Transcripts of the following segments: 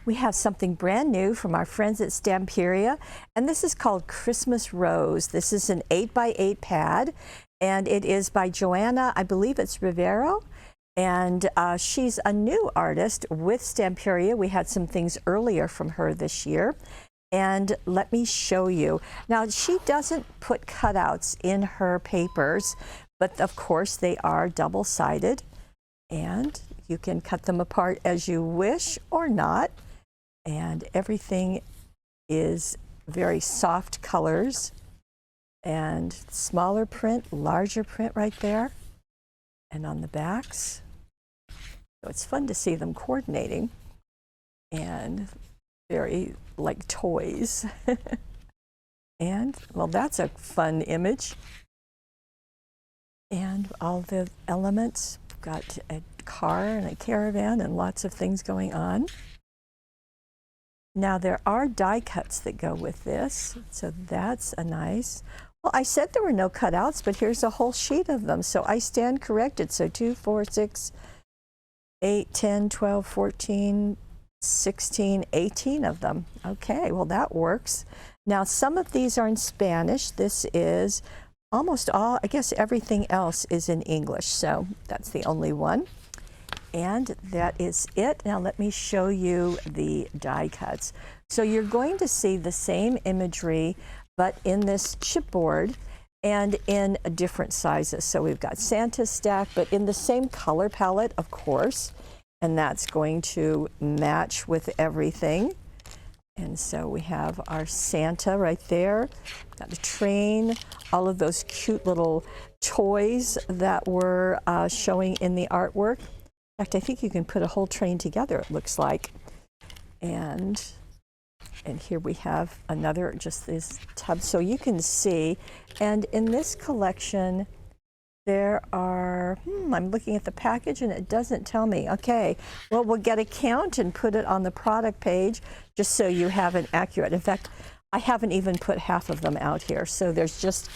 We have something brand new from our friends at Stamperia, and this is called Christmas Rose. This is an 8x8 pad, and it is by Joanna, I believe it's Rivero, and she's a new artist with Stamperia. We had some things earlier from her this year, and let me show you. Now, she doesn't put cutouts in her papers, but of course they are double-sided, and you can cut them apart as you wish or not. And everything is very soft colors and smaller print, larger print right there, and on the backs. So it's fun to see them coordinating and very like toys. And well, that's a fun image. And all the elements, got a car and a caravan and lots of things going on. Now there are die cuts that go with this, so that's a nice. Well, I said there were no cutouts, but here's a whole sheet of them, so I stand corrected. So 2, 4, 6, 8, 10, 12, 14, 16, 18 of them. Okay, well that works. Now some of these are in Spanish. This is almost all, I guess everything else is in English, so that's the only one. And that is it. Now let me show you the die cuts. So you're going to see the same imagery, but in this chipboard and in different sizes. So we've got Santa stack, but in the same color palette, of course, and that's going to match with everything. And so we have our Santa right there, got a train, all of those cute little toys that were showing in the artwork. In fact, I think you can put a whole train together, it looks like. And here we have another, just this tub, so you can see. And in this collection, there are, I'm looking at the package and it doesn't tell me. Okay, well, we'll get a count and put it on the product page just so you have an accurate. In fact, I haven't even put half of them out here, so there's just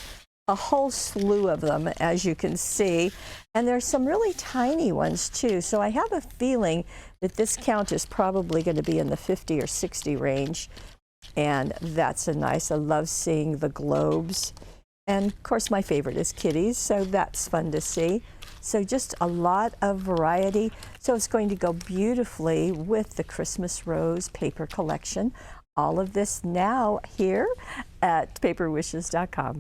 a whole slew of them, as you can see. And there's some really tiny ones too, so I have a feeling that this count is probably going to be in the 50 or 60 range. And that's a nice, I love seeing the globes. And of course my favorite is kitties, so that's fun to see. So just a lot of variety. So it's going to go beautifully with the Christmas Rose paper collection. All of this now here at paperwishes.com.